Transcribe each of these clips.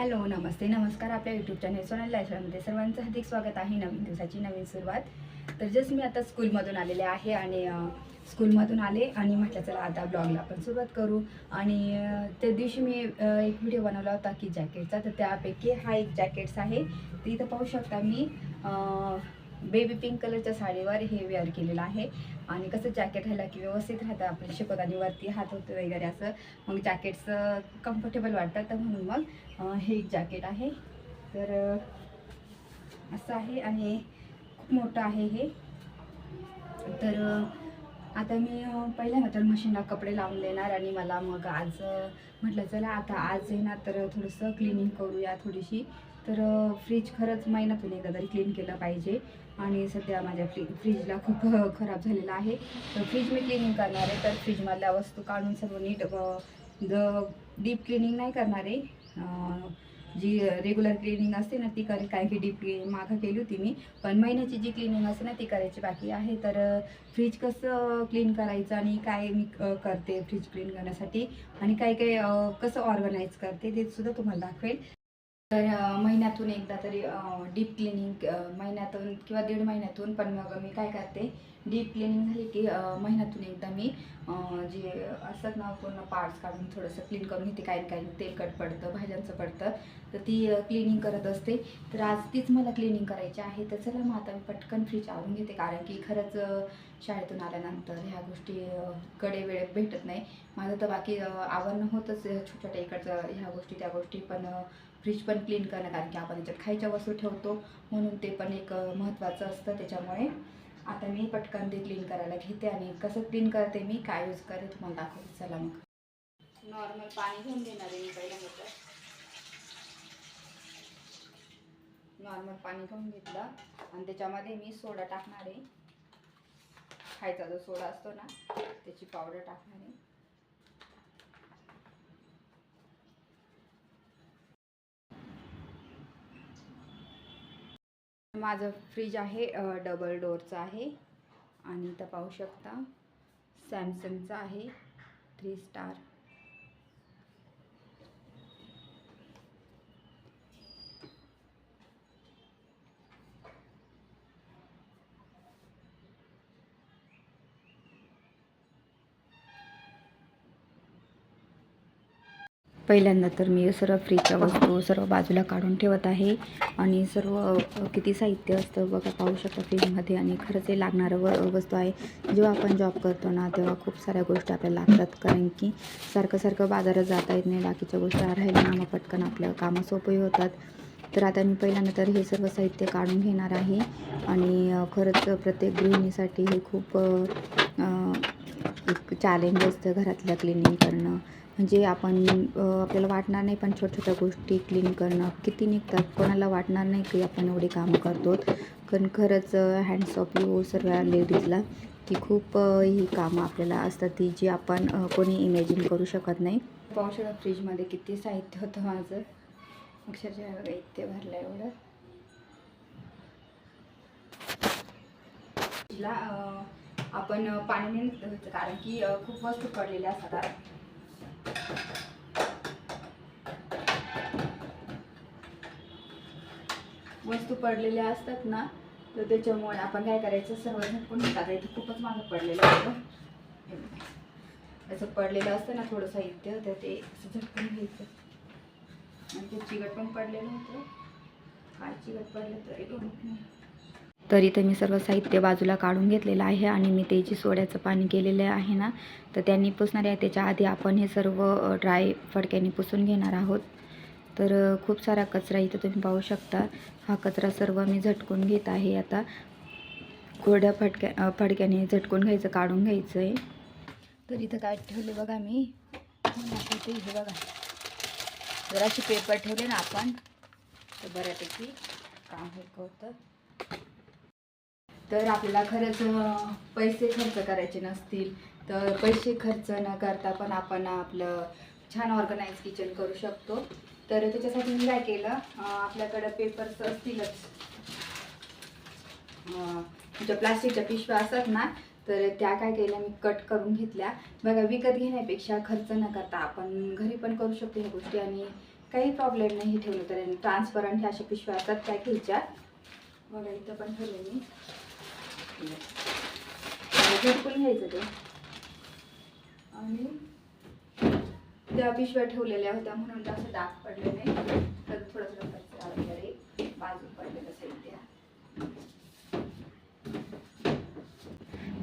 Hello, नमस्ते, नमस्कार. आपल्या YouTube channel Sonal लाईफस्टाईलमध्ये सर्वांचं हार्दिक स्वागत आहे. नवीन दिवसाची नवीन सुरुवात. तर जस्ट मी आता स्कूलमधून आलेले आहे आणि स्कूलमधून आले आणि म्हटलं चला आता ब्लॉगला आपण सुरुवात करू. आणि त्या दिवशी मी एक व्हिडिओ बनवला होता की जॅकेटचा, तर त्यापैकी हा एक जॅकेट्स आहे. तर इथं पाहू शकता मी बेबी पिंक कलरच्या साडीवर हे वेअर केलेलं आहे. आणि कसं जॅकेट घाला की व्यवस्थित राहतं, आपण शिकवताना वरती हात होतं वगैरे असं, मग जॅकेट्स कम्फर्टेबल वाटतं. तर म्हणून मग हे एक जॅकेट आहे. तर असं आहे आणि खूप मोठं आहे हे. तर आता मी पहिल्या तर मशीनला कपडे लावून देणार आणि मला मग आज म्हटलं चला आता आज आहे ना, तर थोडंसं क्लिनिंग करूया थोडीशी. तर फ्रीज खरंच महिन्यातून एकदा तरी क्लीन केलं पाहिजे. आणि सध्या माझ्या फ्रीजला खूप खराब झालेला आहे. तर फ्रीज मी क्लिनिंग करणार आहे. तर फ्रीजमधल्या वस्तू काढून सर्व नीट डीप क्लिनिंग नाही करणार आहे. जी रेग्युलर क्लिनिंग असते ना ती करेल, कारण की डीप क्लिनिंग मागं केली होती मी. पण महिन्याची जी क्लिनिंग असते ना ती करायची बाकी आहे. तर फ्रीज कसं क्लीन करायचं आणि काय मी करते फ्रीज क्लीन करण्यासाठी आणि काय काय कसं ऑर्गनाईज करते ते सुद्धा तुम्हाला दाखवेल. तर महिन्यातून एकदा तरी डीप क्लिनिंग, महिन्यातून किंवा 1.5 महिन्यातून. पण मग मी काय करते, डीप क्लिनिंग झाली की महिन्यातून एकदा मी जे असतात ना पूर्ण पार्ट्स काढून थोडंसं क्लीन करून घेते. काही काही तेलकट पडतं, भाज्यांचं पडतं, तर ती क्लिनिंग करत असते. तर आज तीच मला क्लिनिंग करायची आहे. तर चला मग आता मी पटकन फ्रीज आवरून घेते, कारण की खरंच शाळेतून आल्यानंतर ह्या गोष्टी कडे वेळेत भेटत नाही. माझं तर बाकी आवरणं होतंच छोट्या छोट्या इकडचं, ह्या गोष्टी त्या गोष्टी, पण फ्रीज पण क्लीन करणं, कारण की आपण त्याच्यात खायच्या वस्तू ठेवतो म्हणून ते पण एक महत्त्वाचं असतं. त्याच्यामुळे आता मी पटकन ते क्लीन करायला घेते. आणि कसं क्लीन करते मी, काय यूज करते तुम्हाला दाखवते. चला मग नॉर्मल पाणी घेऊन देणार आहे मी पहिल्यांदा. नॉर्मल पाणी घेऊन घेतलं आणि त्याच्यामध्ये मी सोडा टाकणार आहे. खायचा जो सोडा असतो ना त्याची पावडर टाकणार आहे. माझं फ्रीज आहे डबल डोअरचं आहे. आणि इथं पाहू शकता सॅमसंगचा आहे 3 स्टार. पहिल्यांदा तर मी सर्व फ्रीजच्या वस्तू सर्व बाजूला काढून ठेवत आहे. आणि सर्व किती साहित्य असतं बघा, पाहू शकता फ्रीजमध्ये. आणि खरंच हे लागणारं वस्तू आहे. जेव्हा आपण जॉब करतो ना तेव्हा खूप साऱ्या गोष्टी आपल्याला लागतात, कारण की सारखं सारखं बाजारात जाता येत नाही. बाकीच्या गोष्टी राहिल्या ना मग पटकन आपल्या कामं सोपी होतात. तर आता मी पहिल्यांदा तर हे सर्व साहित्य काढून घेणार आहे. आणि खरंच प्रत्येक गृहिणीसाठी हे खूप एक चॅलेंज असतं घरातलं क्लिनिंग करणं. म्हणजे आपल्याला वाटणार नाही, पण छोट्या छोट्या गोष्टी क्लीन करणं किती निघतात, कोणाला वाटणार नाही की आपण एवढी कामं करतो. कारण खरंच हँड्स ऑफ यू सर्व लेडीजला, की खूप ही कामं आपल्याला असतात ती जी आपण कोणी इमॅजिन करू शकत नाही. पाहू शकता फ्रीजमध्ये किती साहित्य होतं माझं, अक्षरशः इतके भरलं एवढं. फ्रीजला आपण पाणी नाही धुवायचं, कारण की खूप वस्तू पडलेल्या असतात. वस्तू पडलेल्या असतात ना, तर त्याच्यामुळे आपण काय करायचं, सर्व झटकून टाकायचं. खूपच मागं पडलेलं असतं, असं पडलेलं असतं ना थोडं साहित्य, तर ते असं झटकून घ्यायचं. आणि ते चिकट पण पडलेलं होतं, काय चिकट पडलं तरी नाही. तर इथं मी सर्व साहित्य बाजूला काढून घेतलेलं आहे. आणि मी ते जे सोड्याचं पाणी केलेलं आहे ना, तर त्यांनी पुसणार आहे. त्याच्या आधी आपण हे सर्व ड्राय फडक्याने पुसून घेणार आहोत. तर खूप सारा कचरा इथं तुम्ही पाहू शकता. हा कचरा सर्व मी झटकून घेत आहे. आता कोरड्या फडक्याने झटकून घ्यायचं, काढून घ्यायचं आहे. तर इथं काय ठेवले बघा मी, हे बघा, जराशी पेपर ठेवले ना आपण तर बऱ्यापैकी काम होतं. तर आपल्याला खरंच पैसे खर्च करायचे नसतील तर पैसे खर्च न करता पण आपण आपलं छान ऑर्गनाइज किचन करू शकतो. तर त्याच्यासाठी मी काय केलं, आपल्याकडं पेपर्स असतीलच, ज्या प्लास्टिकच्या पिशव्या असतात ना, तर त्या काय केल्या मी कट करून घेतल्या. बघा, विकत घेण्यापेक्षा खर्च न करता आपण घरी पण करू शकतो ह्या गोष्टी. आणि काही प्रॉब्लेम नाही ठेवलं तर. ट्रान्सपरंट ह्या अशा पिशव्या असतात त्या घ्यायच्या. बघा इथं पण ठेवलं मी. झटकून घ्यायचं ते. आणि त्या पिशव्या ठेवलेल्या होत्या म्हणून असं डाग पडले नाही. तर थोडंसं कचरा वगैरे बाजून पडलेलं असेल त्या.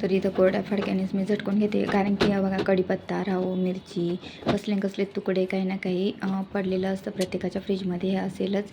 तर इथं कोरड्या फडक्यानेच मी झटकून घेते, कारण की बघा कढीपत्ता, राहू, मिरची, कसले तुकडे काही ना काही पडलेलं असतं. प्रत्येकाच्या फ्रीजमध्ये हे असेलच.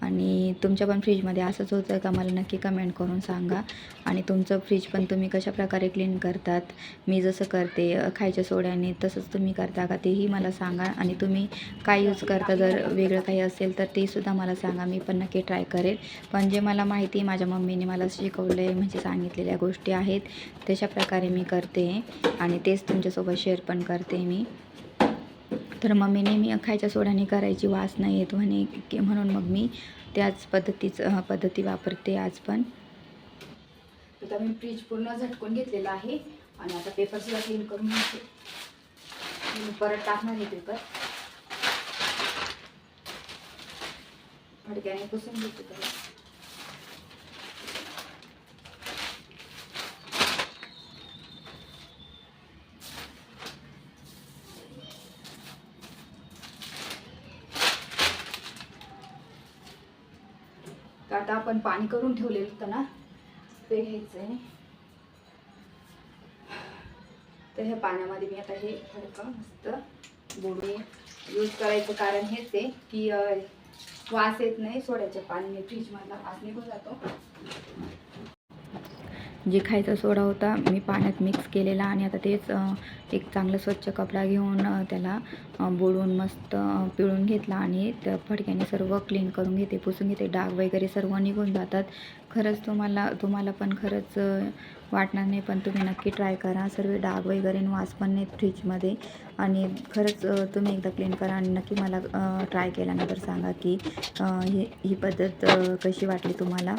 आणि तुमच्या पण फ्रीजमध्ये असंच होतं का मला नक्की कमेंट करून सांगा. आणि तुमचं फ्रीज पण तुम्ही कशाप्रकारे क्लीन करतात, मी जसं करते खायच्या सोड्याने तसंच तुम्ही करता का तेही मला सांगा. आणि तुम्ही काय यूज करता, जर वेगळं काही असेल तर ते सुद्धा मला सांगा, मी पण नक्की ट्राय करेल. पण जे मला माहिती आहे, माझ्या मम्मीने मला शिकवलं आहे, म्हणजे सांगितलेल्या गोष्टी आहेत तशा प्रकारे मी करते आणि तेच तुमच्यासोबत शेअर पण करते मी. तर मम्मीने मी खायच्या सोड्याने करायची, वास नाही येत म्हणे, म्हणून मग मी त्याच पद्धती वापरते आज पण. आता मी फ्रीज पूर्ण झटकून घेतलेला आहे आणि आता पेपरसुद्धा क्लीन करून घेते. मी परत टाकणार आहे पेपर. फडक्याने पुसून घेते त्याला. आता आपण पाणी करून ठेवलेलं होतं ना, ते घ्यायचं आहे. तर ह्या पाण्यामध्ये मी आता हे फडकं मस्त बुडवून यूज करायचं. कारण हेच आहे की वास येत नाही सोड्याच्या पाण्याने, फ्रीजमधला वास निघून जातो. जे खायचा सोडा होता मी पाण्यात मिक्स केलेला आणि आता तेच एक चांगलं स्वच्छ कपडा घेऊन त्याला बुडवून मस्त पिळून घेतला आणि त्या फडक्याने सर्व क्लीन करून घेते, पुसून घेते. डाग वगैरे सर्व निघून जातात. खरंच तुम्हाला पण खरंच वाटणार नाही, पण तुम्ही नक्की ट्राय करा. सर्व डाग वगैरे वास पण नाहीत फ्रीजमध्ये. आणि खरंच तुम्ही एकदा क्लीन करा आणि नक्की मला ट्राय केल्यानंतर सांगा की ही पद्धत कशी वाटली तुम्हाला.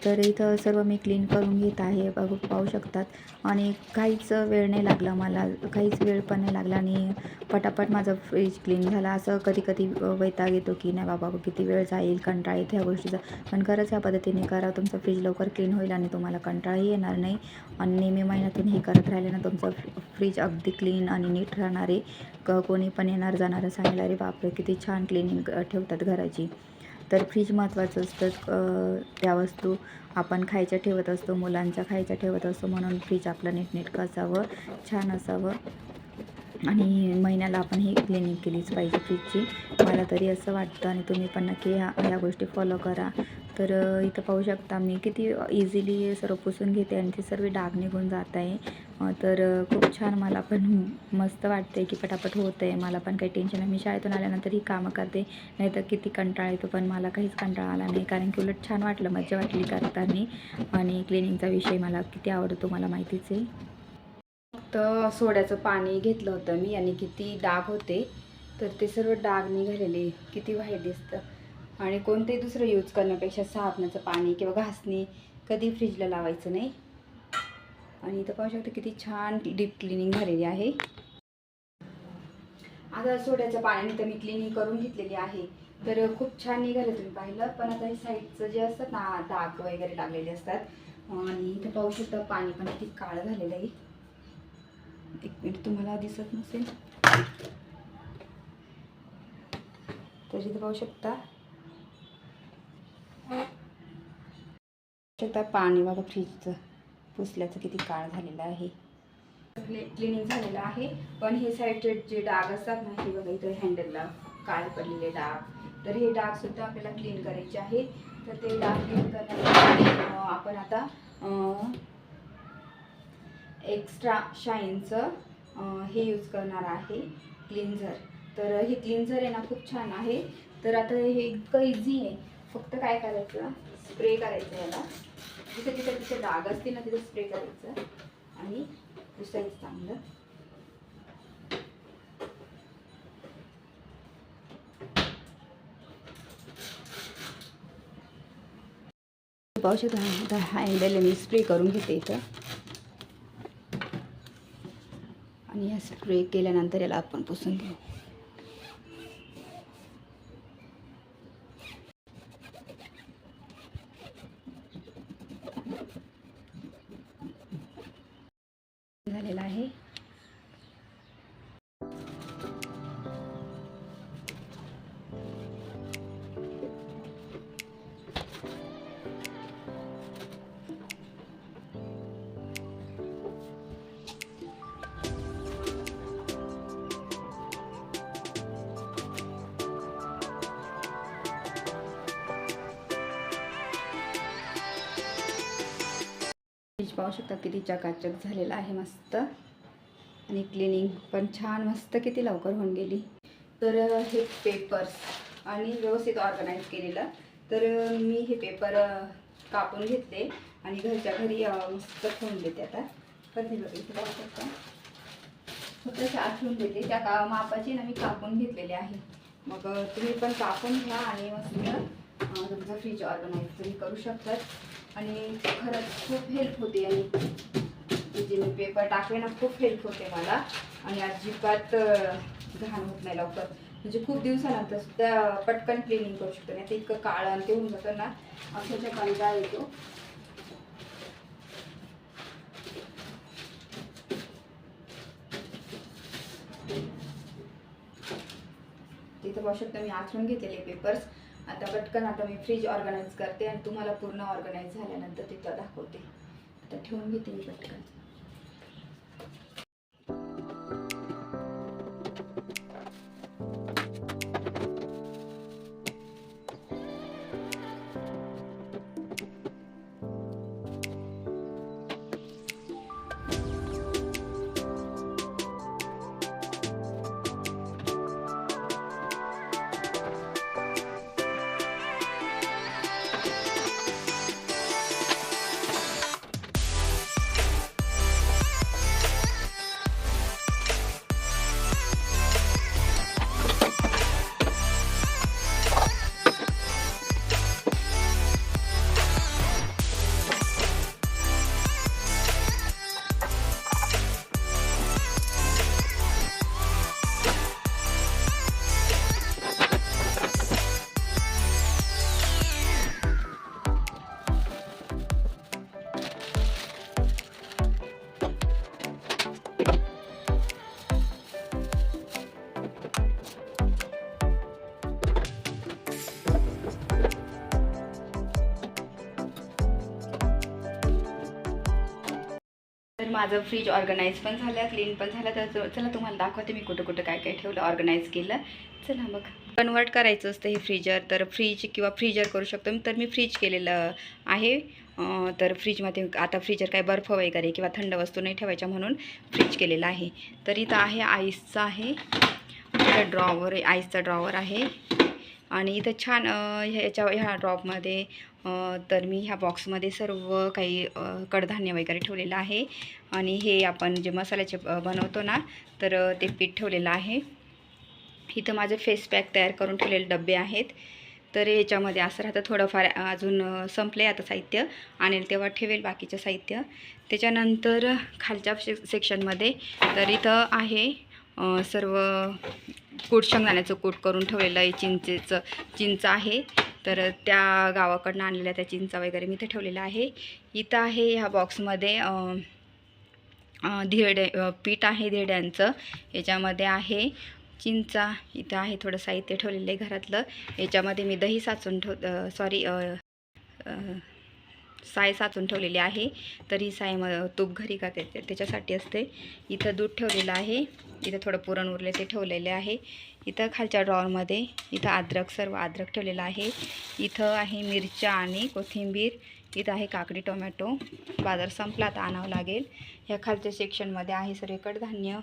तर इथं सर्व मी क्लीन करून घेत आहे, पाहू शकतात. आणि काहीच वेळ नाही लागला मला, काहीच वेळ पण नाही लागला आणि पटापट माझं फ्रीज क्लीन झाला. असं कधी वैताग येतो की नाही बाबा किती वेळ जाईल, कंटाळा येतो ह्या गोष्टीचा. पण खरंच ह्या पद्धतीने करा, तुमचं फ्रीज लवकर क्लीन होईल आणि तुम्हाला कंटाळाही येणार नाही. आणि नेहमी महिन्यातून हे करत राहिले ना, तुमचं फ्रीज अगदी क्लीन आणि नीट राहणार आहे. कोणी पण येणार जाणारं सांगेल अरे बापरे किती छान क्लिनिंग ठेवतात घराची. तर फ्रीज महत्त्वाचं असतं. त्या वस्तू आपण खायच्या ठेवत असतो, मुलांच्या खायच्या ठेवत असतो, म्हणून फ्रीज आपलं नीटनेटकं असावं, छान असावं. आणि महिन्याला आपण ही क्लिनिंग केलीच पाहिजे फ्रीजची, मला तरी असं वाटतं. आणि तुम्ही पण नक्की ह्या गोष्टी फॉलो करा. तर इथं पाहू शकता मी किती इझिली सर्व पुसून घेते आणि ते सर्व डाग निघून जात आहे. तर खूप छान, मला पण मस्त वाटते की पटापट होतं आहे. मला पण काही टेन्शन नाही, मी शाळेतून आल्यानंतर ही कामं करते, नाही तर किती कंटाळा येतो. पण मला काहीच कंटाळा आला नाही, कारण की उलट छान वाटलं, मजा वाटली करताना. आणि क्लिनिंगचा विषय मला किती आवडतो मला माहितीच आहे. फक्त सोड्याचं पाणी घेतलं होतं मी आणि किती डाग होते, तर ते सर्व डाग निघालेले, किती वाईट दिसतं. आणि कोणतेही दुसरं यूज करण्यापेक्षा साबणाचं पाणी किंवा घासणी कधी फ्रीजला लावायचं नाही. आणि इथं पाहू शकता किती छान डीप क्लिनिंग झालेली आहे. आता सोड्याच्या पाण्याने तर मी क्लिनिंग करून घेतलेली आहे, तर खूप छान निघालं, तुम्ही पाहिलं. पण आता हे साईडचं जे असतात ना, डाग वगैरे लागलेले असतात. आणि इथं पाहू शकता पाणी पण किती काळं झालेलं आहे. एक मिनिट, तुम्हाला दिसत नसेल तर इथं पाहू शकता पाणी बघा, फ्रीजचं पुसल्याचं किती काळ झालेलं आहे. क्लिनिंग झालेलं आहे. पण हे साईडचे जे डाग असतात ना, हे बघा इथं हँडलला काळे पडलेले डाग, तर हे डाग सुद्धा आपल्याला क्लीन करायचे आहे. तर ते डाग क्लीन करण्यासाठी आपण आता एक्स्ट्रा शाईनचं हे यूज करणार आहे, क्लिन्झर. तर हे क्लिन्झर आहे ना, खूप छान आहे. तर आता हे इतकं इझी आहे, फक्त काय करायचं, स्प्रे करायचं याला. जिथे तिथे डाग असतील ना, तिथे स्प्रे करायचं आणि पुसायचं चांगलं. पाहू शकता हँडल मी स्प्रे करून घेते इथं. आणि या स्प्रे केल्यानंतर याला आपण पुसून घेऊ. फ्रीज पाहू शकता किती चकाचक झालेला आहे मस्त, आणि क्लिनिंग पण छान मस्त किती लवकर होऊन गेली. तर हे पेपर्स आणि व्यवस्थित ऑर्गनाईज केलेलं. तर मी हे पेपर कापून घेतले आणि घरच्या घरी मस्त ठेवून देते. आता कधी इथे पाहू शकता फक्त आठवून देते त्या मापाची ना मी कापून घेतलेले आहे. मग तुम्ही पण कापून घ्या आणि मस्त तुमचं फ्रीज ऑर्गनाईज तुम्ही करू शकतात. आणि खरंच खूप हेल्प होते. आणि जे मी पेपर टाकले ना खूप हेल्प होते मला, आणि अजिबात घाण होत नाही लवकर. म्हणजे खूप दिवसानंतर सुद्धा पटकन क्लिनिंग करू शकतो. नाही ते इतकं काळं आणि ते होऊन जातं ना, अक्षरशः कंटाळा येतो. तिथं पाहू शकता मी आठवून घेतलेले पेपर्स. आता पटकन आता मी फ्रीज ऑर्गनाईज करते आणि तुम्हाला पूर्ण ऑर्गनाईज झाल्यानंतर तिथं दाखवते. आता ठेवून घेते मी पटकन. तर माझं फ्रीज ऑर्गनाईज पण झालं, क्लीन पण झालं. तर चला तुम्हाला दाखवते मी कुठं कुठं काय काय ठेवलं, ऑर्गनाईज केलं. चला मग. कन्वर्ट करायचं असतं हे फ्रीजर, तर फ्रीज किंवा फ्रीजर करू शकतो. तर मी फ्रीज केलेलं आहे. तर फ्रीजमध्ये आता फ्रीजर काय बर्फ वगैरे किंवा थंड वस्तू नाही ठेवायच्या म्हणून फ्रीज केलेलं आहे. तर इथं आहे आईसचं आहे, ड्रॉवर आईसचा ड्रॉवर आहे. आणि इथं छान ह्या ड्रॉपमध्ये तर मी ह्या बॉक्समध्ये सर्व काही कडधान्य वगैरे ठेवलेलं आहे. आणि हे आपण जे मसाल्याचे बनवतो ना, तर ते पीठ ठेवलेलं आहे. इथं माझे फेस पॅक तयार करून ठेवलेले डबे आहेत. तर याच्यामध्ये असं राहतं. थोडंफार अजून संपले आता साहित्य, आणेल तेव्हा ठेवेल बाकीचं साहित्य. त्याच्यानंतर खालच्या सेक्शनमध्ये तर इथं आहे सर्व कूट, शेंगदाण्याचं कूट करून ठेवलेलं आहे. चिंच आहे, तर त्या गावाकडनं आणलेल्या त्या चिंचा वगैरे मी इथे ठेवलेलं आहे. इथं आहे ह्या बॉक्समध्ये पीठ आहे धिरड्यांचं. याच्यामध्ये आहे चिंचा. इथं आहे थोडं साहित्य ठेवलेलं आहे घरातलं. याच्यामध्ये मी दही साचून साय साचून ठेवलेली आहे. तर ही साय तूप घरी का त्याच्यासाठी असते. इथं दूध ठेवलेलं आहे. इथं थोडं पुरण उरले ते ठेवलेले आहे. इथं खालच्या ड्रॉवरमध्ये इथं सर्व अद्रक ठेवलेलं आहे. इथं आहे मिरच्या आणि कोथिंबीर. इथं आहे काकडी, टोमॅटो. बाजार संपला आता आणावं लागेल. ह्या खालच्या सेक्शनमध्ये आहे सर्व कडधान्य.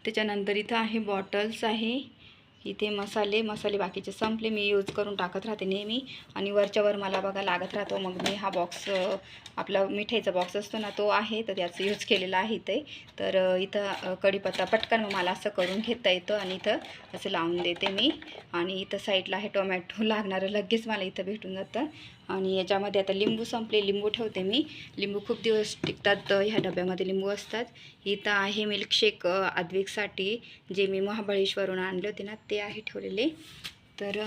त्याच्यानंतर इथं आहे बॉटल्स आहे. इथे मसाले बाकीचे संपले, मी यूज करून टाकत राहते नेहमी. आणि वरच्यावर मला बघा लागत राहतो. मग मी हा बॉक्स आपला मिठाईचा बॉक्स असतो ना, तो आहे, तर त्याचं यूज केलेला आहे इथे. तर इथं कढीपत्ता पटकन मला असं करून घेता येतं आणि इथं असं लावून देते मी. आणि इथं साईडला आहे टोमॅटो लागणारं, लगेच मला इथं भेटून जातं. आणि याच्यामध्ये आता लिंबू संपले, लिंबू ठेवते मी. लिंबू खूप दिवस टिकतात, ह्या डब्यामध्ये लिंबू असतात. इथं आहे मिल्कशेक आद्विकसाठी, जे मी महाबळेश्वरून आणले होते ना, ते आहे ठेवलेले. तर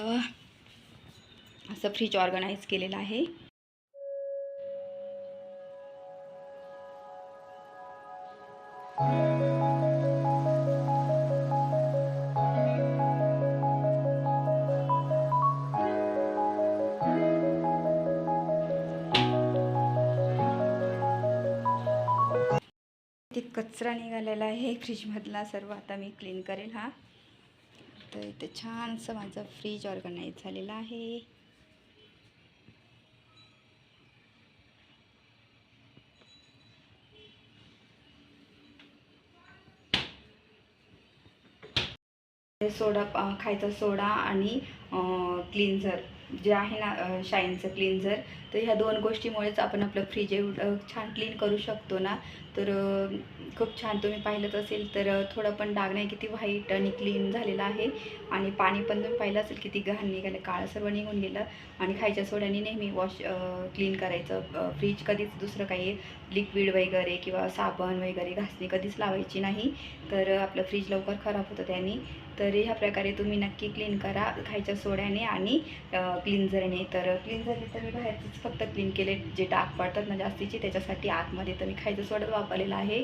असं फ्रीज ऑर्गनाईज केलेलं आहे. कचरा निघालेला आहे फ्रीजमधला सर्व आता मी क्लीन करेल हा. तर इथे छानसं माझं फ्रीज ऑर्गनाईज झालेलं आहे. सोडा खायचा सोडा आणि क्लिन्झर जे आहे ना शाईनचं क्लिन्झर, तर ह्या 2 गोष्टीमुळेच आपण आपलं फ्रीज एवढं छान क्लीन करू शकतो ना. तर खूप छान तुम्ही पाहिलंच असेल तर थोडं पण डाग नाही, किती व्हाईट आणि क्लीन झालेलं आहे. आणि पाणी पण तुम्ही पाहिलं असेल किती घाण निघालं, काळं सर्व निघून गेलं. आणि खायच्या सोड्याने नेहमी क्लीन करायचं फ्रीज. कधीच दुसरं काही लिक्विड वगैरे किंवा साबण वगैरे घासणी कधीच लावायची नाही, तर आपलं फ्रीज लवकर खराब होतं त्याने. तर ह्या प्रकारे तुम्ही नक्की क्लीन करा खायच्या सोड्याने आणि क्लिन्झरने. तर क्लिन्झरने तर मी बाहेरचंच फक्त क्लीन केले, जे डाग पडतात ना जास्तीचे त्याच्यासाठी आतमध्ये तर मी खायचा सोडा वापरलेला आहे.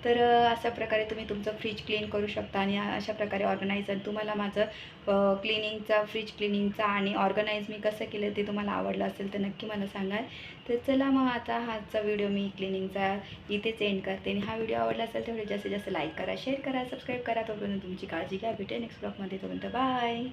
तर अशा प्रकारे तुम्ही तुमचं फ्रीज क्लीन करू शकता आणि अशा प्रकारे ऑर्गनाईज. तुम्हाला माझं क्लिनिंगचा फ्रीज क्लिनिंगचा आणि ऑर्गनाईज मी कसं केलं ते तुम्हाला आवडलं असेल तर नक्की मला सांगा. तर चला मग आता हाचा व्हिडिओ मी क्लिनिंगचा इथेच एंड करते. आणि हा व्हिडिओ आवडला असेल तर जास्तीत जास्त लाईक करा, शेअर करा, सबस्क्राईब करा. तोपर्यंत तुमची काळजी घ्या. भेटेल नेक्स्ट ब्लॉगमध्ये. तोपर्यंत बाय.